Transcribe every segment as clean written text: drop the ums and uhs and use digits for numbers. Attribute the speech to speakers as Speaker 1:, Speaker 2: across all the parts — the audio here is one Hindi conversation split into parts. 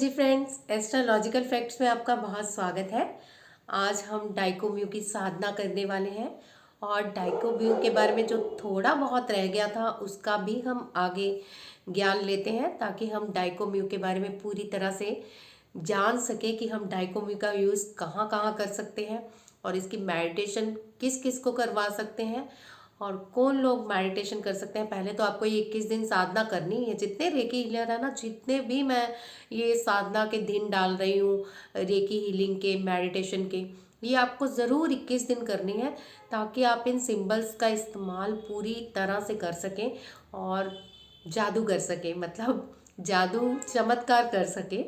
Speaker 1: जी फ्रेंड्स, एस्ट्रोलॉजिकल फैक्ट्स में आपका बहुत स्वागत है। आज हम डाइकोम्यू की साधना करने वाले हैं और डाइकोम्यू के बारे में जो थोड़ा बहुत रह गया था उसका भी हम आगे ज्ञान लेते हैं, ताकि हम डाइकोम्यू के बारे में पूरी तरह से जान सके कि हम डाइकोम्यू का यूज़ कहाँ कहाँ कर सकते हैं और इसकी मेडिटेशन किस किस को करवा सकते हैं और कौन लोग मेडिटेशन कर सकते हैं। पहले तो आपको ये 21 दिन साधना करनी है। जितने रेकी हीलर है ना, जितने भी मैं ये साधना के दिन डाल रही हूँ, रेकी हीलिंग के, मेडिटेशन के, ये आपको ज़रूर 21 दिन करनी है, ताकि आप इन सिंबल्स का इस्तेमाल पूरी तरह से कर सकें और जादू कर सकें, मतलब जादू चमत्कार कर सकें।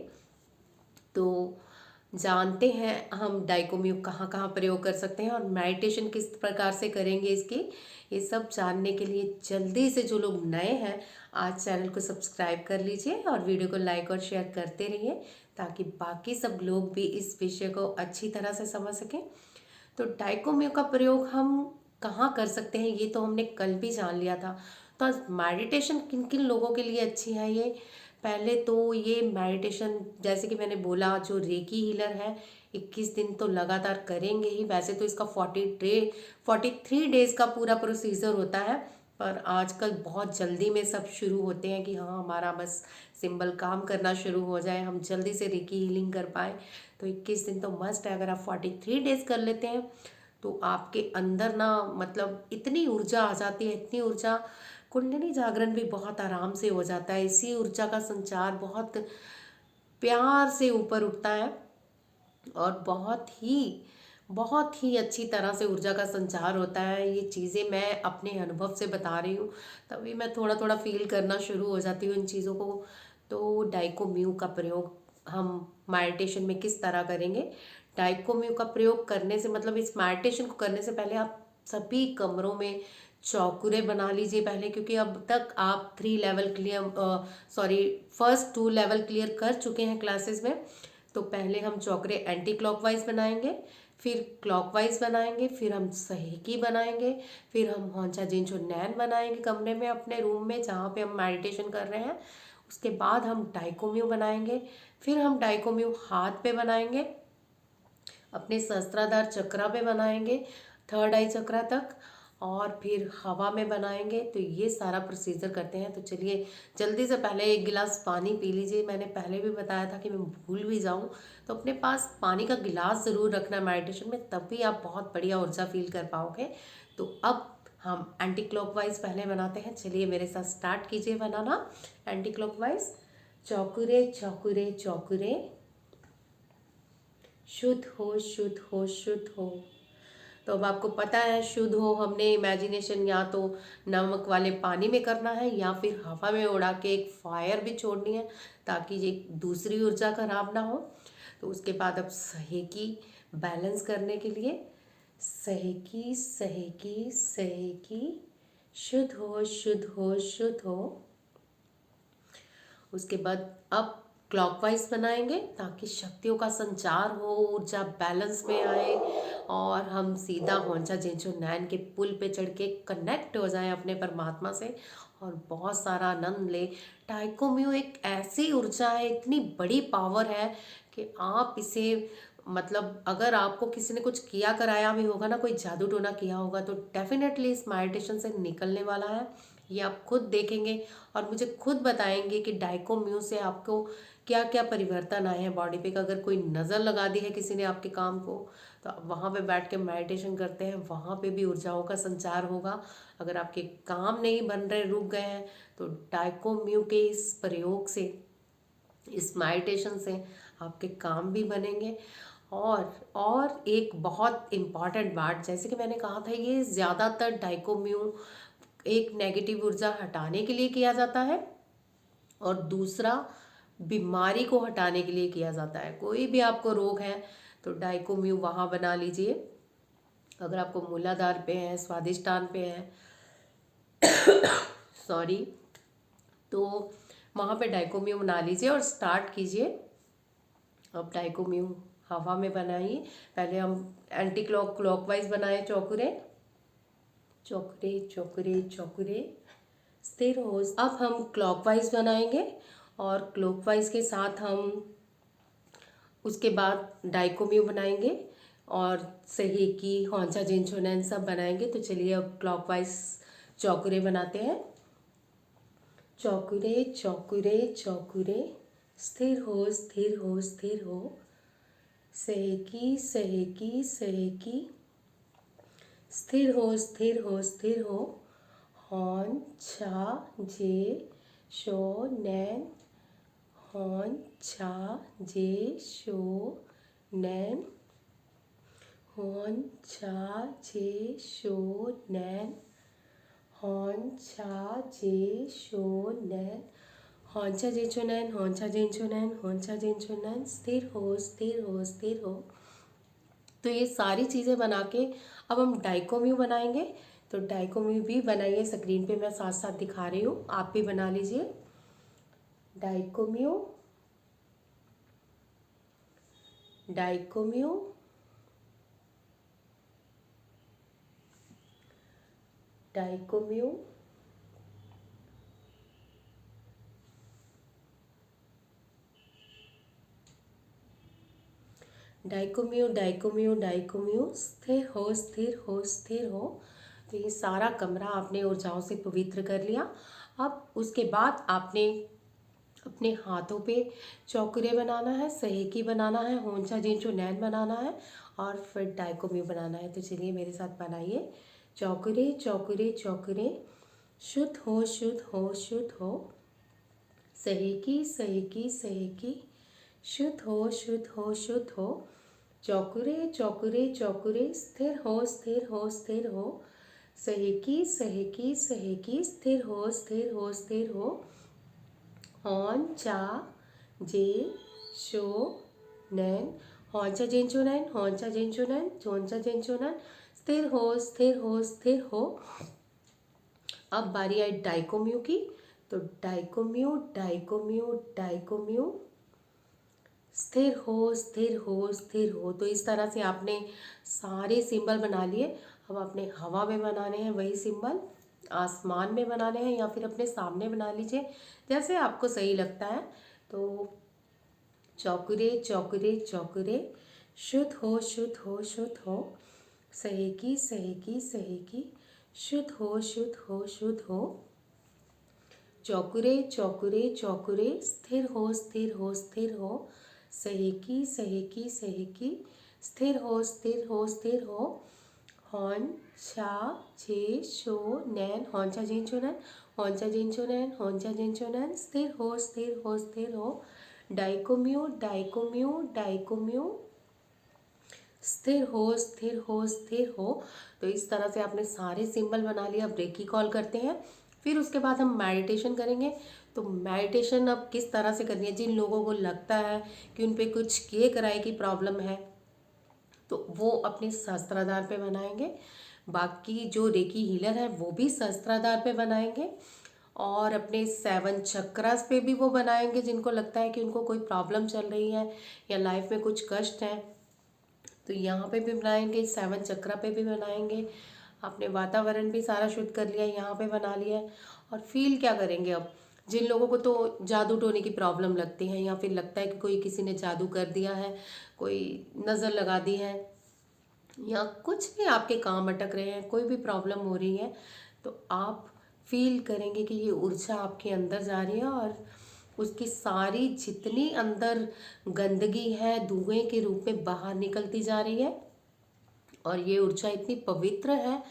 Speaker 1: तो जानते हैं हम डाइकोम्यू कहाँ कहाँ प्रयोग कर सकते हैं और मेडिटेशन किस प्रकार से करेंगे इसकी। ये सब जानने के लिए जल्दी से जो लोग नए हैं, आज चैनल को सब्सक्राइब कर लीजिए और वीडियो को लाइक और शेयर करते रहिए, ताकि बाकी सब लोग भी इस विषय को अच्छी तरह से समझ सकें। तो डाइकोम्यू का प्रयोग हम कहाँ कर सकते हैं ये तो हमने कल भी जान लिया था। तो आज मेडिटेशन किन किन लोगों के लिए अच्छी है ये। पहले तो ये मेडिटेशन, जैसे कि मैंने बोला, जो रेकी हीलर है 21 दिन तो लगातार करेंगे ही। वैसे तो इसका 43 डेज का पूरा प्रोसीजर होता है, पर आजकल बहुत जल्दी में सब शुरू होते हैं कि हाँ, हमारा बस सिंबल काम करना शुरू हो जाए, हम जल्दी से रेकी हीलिंग कर पाए। तो 21 दिन तो मस्ट है। अगर आप 43 डेज कर लेते हैं तो आपके अंदर ना, मतलब इतनी ऊर्जा आ जाती है, इतनी ऊर्जा, कुंडली जागरण भी बहुत आराम से हो जाता है। इसी ऊर्जा का संचार बहुत प्यार से ऊपर उठता है और बहुत ही अच्छी तरह से ऊर्जा का संचार होता है। ये चीज़ें मैं अपने अनुभव से बता रही हूँ, तभी मैं थोड़ा थोड़ा फील करना शुरू हो जाती हूँ इन चीज़ों को। तो डाइकोम्यू का प्रयोग हम मेडिटेशन में किस तरह करेंगे। डाइकोम्यू का प्रयोग करने से, मतलब इस मेडिटेशन को करने से पहले आप सभी कमरों में चौकुरे बना लीजिए पहले, क्योंकि अब तक आप 3 level clear, first 2 level clear कर चुके हैं क्लासेस में। तो पहले हम चौकरे एंटी क्लॉकवाइज बनाएंगे, फिर क्लॉकवाइज बनाएंगे, फिर हम सहेकी बनाएंगे, फिर हम हौंचा जिंचो नैन बनाएंगे कमरे में, अपने रूम में जहाँ पे हम मेडिटेशन कर रहे हैं। उसके बाद हम डाइकोम्यू बनाएंगे, फिर हम डाइकोम्यू हाथ पे बनाएंगे, अपने सहस्त्राधार चक्रा पे बनाएंगे, थर्ड आई चक्रा तक, और फिर हवा में बनाएंगे। तो ये सारा प्रोसीजर करते हैं। तो चलिए जल्दी से पहले एक गिलास पानी पी लीजिए। मैंने पहले भी बताया था कि मैं भूल भी जाऊं, तो अपने पास पानी का गिलास ज़रूर रखना मेडिटेशन में, तभी आप बहुत बढ़िया ऊर्जा फील कर पाओगे। तो अब हम एंटी क्लॉकवाइज पहले बनाते हैं। चलिए मेरे साथ स्टार्ट कीजिए बनाना एंटी क्लॉकवाइज। चौकुरे चौकुरे चौकुरे, शुद्ध हो शुद्ध हो शुद्ध हो। तो अब आपको पता है, शुद्ध हो हमने इमेजिनेशन या तो नमक वाले पानी में करना है या फिर हवा में उड़ा के एक फायर भी छोड़नी है, ताकि ये दूसरी ऊर्जा खराब ना हो। तो उसके बाद अब सहेकी बैलेंस करने के लिए सहेकी सहेकी सहेकी, शुद्ध हो शुद्ध हो शुद्ध हो। उसके बाद अब क्लॉकवाइज बनाएंगे, ताकि शक्तियों का संचार हो, ऊर्जा बैलेंस में आए और हम सीधा हौंचा जिंचो नैन के पुल पे चढ़ के कनेक्ट हो जाएं अपने परमात्मा से और बहुत सारा आनंद ले। डाइकोम्यू एक ऐसी ऊर्जा है, इतनी बड़ी पावर है कि आप इसे, मतलब अगर आपको किसी ने कुछ किया कराया भी होगा ना, कोई जादू टोना किया होगा, तो डेफिनेटली इस मेडिटेशन से निकलने वाला है। ये आप खुद देखेंगे और मुझे खुद बताएंगे कि डाइकोम्यू से आपको क्या क्या परिवर्तन आए हैं बॉडी पे। अगर कोई नज़र लगा दी है किसी ने आपके काम को, तो आप वहाँ पे बैठ के मेडिटेशन करते हैं, वहाँ पे भी ऊर्जाओं का संचार होगा। अगर आपके काम नहीं बन रहे, रुक गए हैं, तो डाइकोम्यू के इस प्रयोग से, इस मेडिटेशन से आपके काम भी बनेंगे। और एक बहुत इम्पॉर्टेंट बात, जैसे कि मैंने कहा था, ये ज़्यादातर डाइकोम्यू एक नेगेटिव ऊर्जा हटाने के लिए किया जाता है और दूसरा बीमारी को हटाने के लिए किया जाता है। कोई भी आपको रोग है तो डाइकोम्यू वहाँ बना लीजिए। अगर आपको मूलाधार पे है, स्वादिष्टान पे है, सॉरी, तो वहाँ पे डाइकोम्यू बना लीजिए और स्टार्ट कीजिए। अब डाइकोम्यू हवा में बनाइए। पहले हम एंटी क्लॉकवाइज बनाए, चौकुरे चौकुरे चौकुरे चौकुरे, स्थिर हो। अब हम क्लॉकवाइज बनाएंगे और क्लॉकवाइज के साथ हम उसके बाद डाइकोम्यू बनाएंगे और सहेकी, हौंचा जिनचोनैन सब बनाएंगे। तो चलिए अब क्लॉकवाइज चौकुरे बनाते हैं। चौकुरे चौकुरे चौकुरे, स्थिर हो स्थिर हो स्थिर हो, सहेकी सहेकी सहेकी, स्थिर हो स्थिर हो स्थिर हो, हॉन छा जे शो नैन, हॉन छा जे शो नैन, हॉन छा जे शो नैन, हॉन छा जे शो नैन, हौंचा जेंचोनैन, हौंचा जेंचोनैन, हौंचा जेंचोनैन, स्थिर हो स्थिर हो स्थिर हो। तो ये सारी चीज़ें बना के अब हम डाइकोम्यू बनाएंगे। तो डाइकोम्यू भी बनाइए, स्क्रीन पे मैं साथ साथ दिखा रही हूँ, आप भी बना लीजिए। डाइकोम्यू डाइकोम्यू डाइकोम्यू डाइकोम्यू डाइकोम्यू डाइकोम्यू, स्थिर हो स्थिर हो स्थिर हो। तो ये सारा कमरा आपने ऊर्जाओं से पवित्र कर लिया। अब उसके बाद आपने अपने हाथों पे चौकुरे बनाना है, सहेकी बनाना है, हौंचा जिनचोनैन बनाना है और फिर डाइकोम्यू बनाना है। तो चलिए मेरे साथ बनाइए। चौकुरे चौकुरे चौकुरे, शुद्ध हो शुद्ध हो शुद्ध हो, सहेकी सहेकी सहेकी, शुद्ध हो शुद्ध हो शुद्ध हो, चौकुरे चौकुरे चौकुरे, स्थिर हो स्थिर हो स्थिर हो, सहेकी सहेकी सहेकी, स्थिर हो स्थिर हो स्थिर हो, हॉन चा जे शो नैन, हौंचा जेंचोनैन, हौंचा जेंचोनैन, हौंचा जेंचोनैन, स्थिर हो स्थिर हो स्थिर हो। अब बारी आई डाइकोम्यू की। तो डाइकोम्यू डाइकोम्यू डाइकोम्यू, स्थिर हो स्थिर हो स्थिर हो। तो इस तरह से आपने सारे सिंबल बना लिए। अब आपने हवा में बनाने हैं वही सिंबल, आसमान में बनाने हैं या फिर अपने सामने बना लीजिए, जैसे आपको सही लगता है। तो चौकुरे चौकुरे चौकुरे, शुद्ध हो शुद्ध हो शुद्ध हो, सहेकी सहेकी सहेकी, शुद्ध हो शुद्ध हो शुद्ध हो, चौकुरे चौकुरे चौकुरे, स्थिर हो स्थिर हो स्थिर हो, सहेकी सहेकी सहेकी, स्थिर हो स्थिर हो स्थिर हो, हॉन छा जे शो नैन, हौंचा जिनचोनैन, हौंचा जिनचोनैन, हौंचा जिनचोनैन, स्थिर हो स्थिर हो स्थिर हो, डाइकोम्यू डाइकोम्यू डाइकोम्यू, स्थिर हो स्थिर हो स्थिर हो। तो इस तरह से आपने सारे सिंबल बना लिया। अब रेकी कॉल करते हैं, फिर उसके बाद हम मेडिटेशन करेंगे। तो मेडिटेशन अब किस तरह से करनी है, जिन लोगों को लगता है कि उन पे कुछ किए कराए की प्रॉब्लम है तो वो अपने सहस्त्राधार पे बनाएंगे। बाकी जो रेकी हीलर है वो भी सहस्त्राधार पे बनाएंगे और अपने 7 चक्रास पे भी वो बनाएंगे, जिनको लगता है कि उनको कोई प्रॉब्लम चल रही है या लाइफ में कुछ कष्ट है तो यहाँ पे भी बनाएंगे, 7 चक्रा पे भी बनाएंगे। आपने वातावरण भी सारा शुद्ध कर लिया, यहाँ पे बना लिया है। और फील क्या करेंगे अब, जिन लोगों को तो जादू टोने की प्रॉब्लम लगती है या फिर लगता है कि कोई किसी ने जादू कर दिया है, कोई नज़र लगा दी है या कुछ भी आपके काम अटक रहे हैं, कोई भी प्रॉब्लम हो रही है, तो आप फील करेंगे कि ये ऊर्जा आपके अंदर जा रही है और उसकी सारी जितनी अंदर गंदगी है धुएं के रूप में बाहर निकलती जा रही है। और ये ऊर्जा इतनी पवित्र है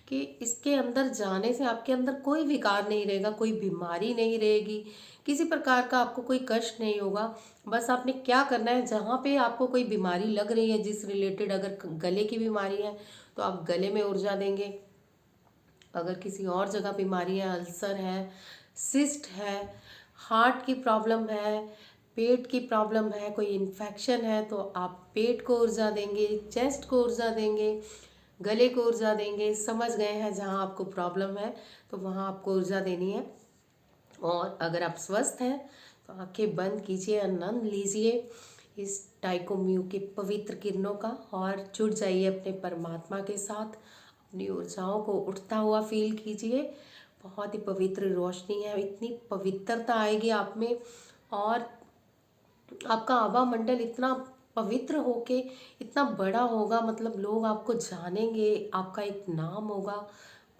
Speaker 1: कि इसके अंदर जाने से आपके अंदर कोई विकार नहीं रहेगा, कोई बीमारी नहीं रहेगी, किसी प्रकार का आपको कोई कष्ट नहीं होगा। बस आपने क्या करना है, जहाँ पे आपको कोई बीमारी लग रही है जिस रिलेटेड, अगर गले की बीमारी है तो आप गले में ऊर्जा देंगे, अगर किसी और जगह बीमारी है, अल्सर है, सिस्ट है, हार्ट की प्रॉब्लम है, पेट की प्रॉब्लम है, कोई इन्फेक्शन है तो आप पेट को ऊर्जा देंगे, चेस्ट को ऊर्जा देंगे, गले को ऊर्जा देंगे। समझ गए हैं, जहाँ आपको प्रॉब्लम है तो वहाँ आपको ऊर्जा देनी है। और अगर आप स्वस्थ हैं तो आंखें बंद कीजिए, आनंद लीजिए इस डाइकोम्यू के पवित्र किरणों का और जुड़ जाइए अपने परमात्मा के साथ। अपनी ऊर्जाओं को उठता हुआ फील कीजिए। बहुत ही पवित्र रोशनी है, इतनी पवित्रता आएगी आप में और आपका आभा मंडल इतना पवित्र होके इतना बड़ा होगा, मतलब लोग आपको जानेंगे, आपका एक नाम होगा।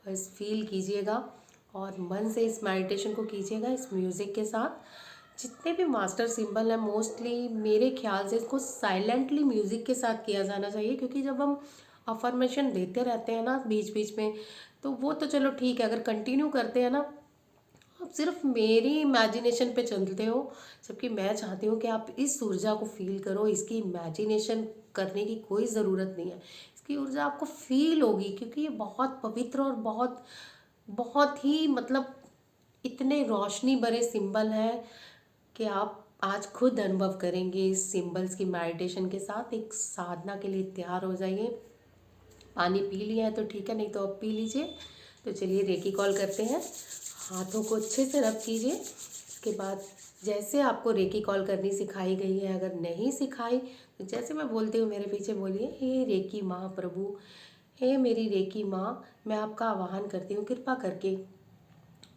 Speaker 1: बस फील कीजिएगा और मन से इस मेडिटेशन को कीजिएगा इस म्यूज़िक के साथ। जितने भी मास्टर सिंबल हैं मोस्टली मेरे ख्याल से इसको साइलेंटली म्यूज़िक के साथ किया जाना चाहिए, क्योंकि जब हम अफर्मेशन देते रहते हैं ना बीच बीच में, तो वो तो चलो ठीक है, अगर कंटिन्यू करते हैं ना, आप सिर्फ मेरी इमेजिनेशन पे चलते हो, जबकि मैं चाहती हूँ कि आप इस ऊर्जा को फील करो। इसकी इमेजिनेशन करने की कोई ज़रूरत नहीं है, इसकी ऊर्जा आपको फील होगी, क्योंकि ये बहुत पवित्र और बहुत बहुत ही मतलब इतने रोशनी भरे सिंबल हैं कि आप आज खुद अनुभव करेंगे इस सिंबल्स की मेडिटेशन के साथ। एक साधना के लिए तैयार हो जाइए। पानी पी लिया है तो ठीक है, नहीं तो अब पी लीजिए। तो चलिए रेकी कॉल करते हैं। हाथों को अच्छे से रब कीजिए। इसके बाद जैसे आपको रेकी कॉल करनी सिखाई गई है, अगर नहीं सिखाई तो जैसे मैं बोलती हूँ मेरे पीछे बोलिए, हे रेकी माँ प्रभु, हे मेरी रेकी माँ, मैं आपका आवाहन करती हूँ, कृपा करके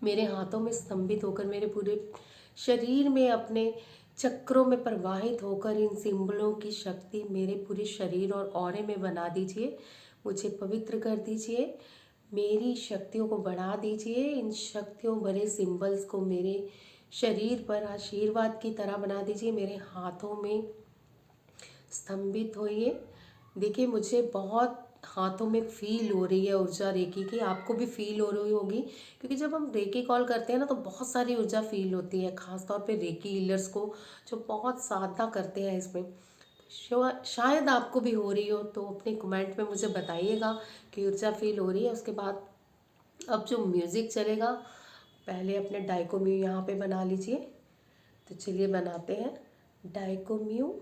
Speaker 1: मेरे हाथों में स्तंभित होकर मेरे पूरे शरीर में अपने चक्रों में प्रवाहित होकर इन सिंबलों की शक्ति मेरे पूरे शरीर और ऑरे में बना दीजिए। मुझे पवित्र कर दीजिए, मेरी शक्तियों को बढ़ा दीजिए। इन शक्तियों भरे सिंबल्स को मेरे शरीर पर आशीर्वाद की तरह बना दीजिए। मेरे हाथों में स्तंभित होइए। देखिए मुझे बहुत हाथों में फील हो रही है ऊर्जा रेकी की, आपको भी फील हो रही होगी, क्योंकि जब हम रेकी कॉल करते हैं ना तो बहुत सारी ऊर्जा फील होती है, खासतौर पे रेकी हीलर्स को जो बहुत साधना करते हैं इसमें। शायद आपको भी हो रही हो, तो अपने कमेंट में मुझे बताइएगा कि ऊर्जा फील हो रही है। उसके बाद अब जो म्यूज़िक चलेगा, पहले अपने डाइकोम्यू यहाँ पे बना लीजिए। तो चलिए बनाते हैं डाइकोम्यू।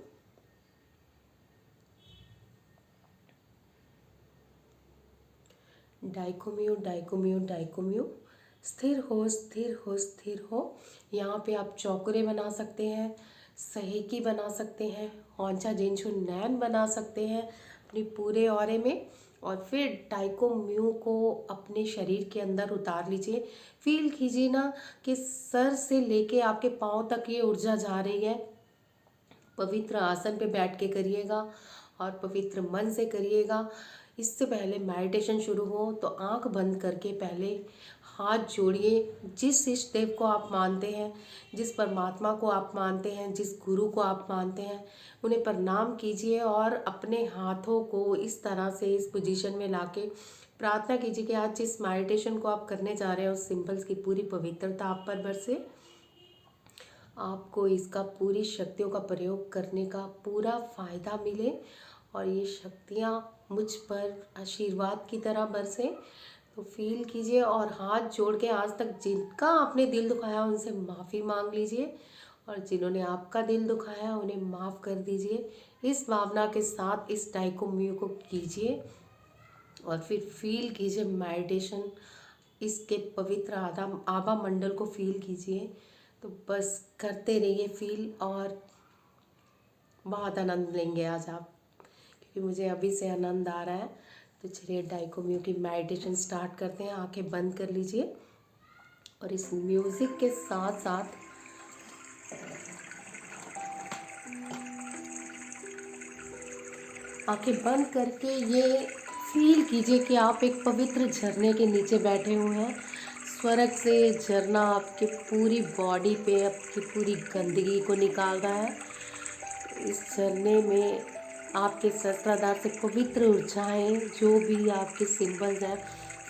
Speaker 1: डाइकोम्यू डाइकोम्यू डाइकोम्यू, स्थिर हो स्थिर हो स्थिर हो। यहाँ पे आप चौकरे बना सकते हैं, सहेकी बना सकते हैं, हौंचा जिंचू नैन बना सकते हैं अपने पूरे ऑरे में। और फिर डाइकोम्यू को अपने शरीर के अंदर उतार लीजिए। फील कीजिए ना कि सर से लेके आपके पाँव तक ये ऊर्जा जा रही है। पवित्र आसन पे बैठ के करिएगा और पवित्र मन से करिएगा। इससे पहले मेडिटेशन शुरू हो तो आंख बंद करके पहले हाथ जोड़िए। जिस इष्ट देव को आप मानते हैं, जिस परमात्मा को आप मानते हैं, जिस गुरु को आप मानते हैं, उन्हें प्रणाम कीजिए और अपने हाथों को इस तरह से इस पोजीशन में लाके प्रार्थना कीजिए कि आज जिस मेडिटेशन को आप करने जा रहे हैं उस सिंबल्स की पूरी पवित्रता आप पर बरसे। आपको इसका पूरी शक्तियों का प्रयोग करने का पूरा फ़ायदा मिले और ये शक्तियाँ मुझ पर आशीर्वाद की तरह बरसें। तो फील कीजिए और हाथ जोड़ के आज तक जिनका आपने दिल दुखाया उनसे माफ़ी मांग लीजिए, और जिन्होंने आपका दिल दुखाया उन्हें माफ़ कर दीजिए। इस भावना के साथ इस डाइकोम्यू को कीजिए और फिर फील कीजिए मेडिटेशन, इसके पवित्र आभा मंडल को फील कीजिए। तो बस करते रहिए फील, और बहुत आनंद लेंगे आज आप, क्योंकि मुझे अभी से आनंद आ रहा है। तो चलिए डाइकोम्यू की मेडिटेशन स्टार्ट करते हैं। आंखें बंद कर लीजिए और इस म्यूज़िक के साथ साथ आंखें बंद करके ये फील कीजिए कि आप एक पवित्र झरने के नीचे बैठे हुए हैं। स्वर्ग से झरना आपके पूरी बॉडी पे आपकी पूरी गंदगी को निकाल रहा है। इस झरने में आपके सहस्त्राधार से पवित्र ऊर्जाएं, जो भी आपके सिंबल्स हैं,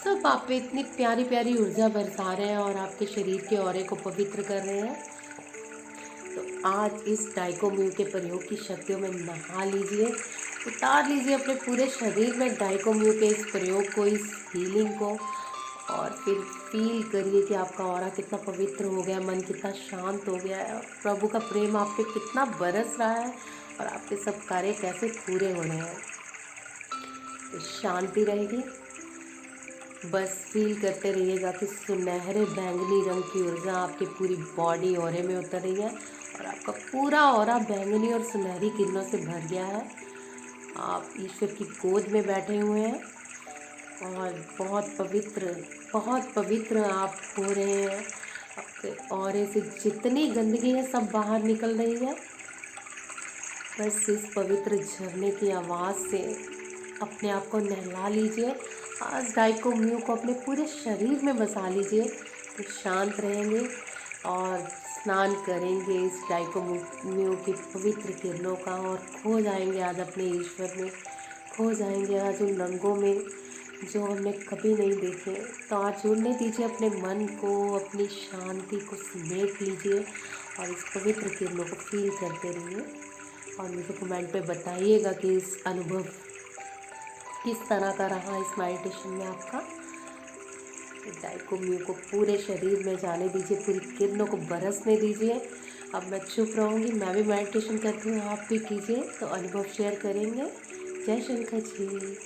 Speaker 1: सब आप पे इतनी प्यारी प्यारी ऊर्जा बरसा रहे हैं और आपके शरीर के ऑरे को पवित्र कर रहे हैं। तो आज इस डाइकोम्यू के प्रयोग की शक्तियों में नहा लीजिए, उतार लीजिए अपने पूरे शरीर में डाइकोम्यू के इस प्रयोग को, इस हीलिंग को, और फिर फील करिए कि आपका ऑरा कितना पवित्र हो गया, मन कितना शांत हो गया है, प्रभु का प्रेम आप पे कितना बरस रहा है और आपके सब कार्य कैसे पूरे हो रहे हैं। तो शांति रहेगी। बस फील करते रहिएगा कि सुनहरे बैंगनी रंग की ऊर्जा आपकी पूरी बॉडी ऑरे में उतर रही है और आपका पूरा ऑरा बैंगनी और सुनहरी किरणों से भर गया है। आप ईश्वर की गोद में बैठे हुए हैं और बहुत पवित्र आप हो रहे हैं। आपके ऑरे से जितनी गंदगी है सब बाहर निकल रही है। बस इस पवित्र झरने की आवाज़ से अपने आप को नहला लीजिए। आज डाइको म्यू को अपने पूरे शरीर में बसा लीजिए, तो शांत रहेंगे और स्नान करेंगे इस डाइको म्यू की पवित्र किरणों का और खो जाएंगे आज अपने ईश्वर में, खो जाएंगे आज उन रंगों में जो हमने कभी नहीं देखे। तो आज जुड़ने दीजिए अपने मन को, अपनी शांति को समेट लीजिए और इस पवित्र किरणों को फील करते रहिए। और मुझे कमेंट पे बताइएगा कि इस अनुभव किस तरह का रहा इस मेडिटेशन में आपका। डाइको म्यू को पूरे शरीर में जाने दीजिए, पूरी किरणों को बरसने दीजिए। अब मैं चुप रहूँगी, मैं भी मेडिटेशन करती हूँ, आप भी कीजिए, तो अनुभव शेयर करेंगे। जय शंकर जी।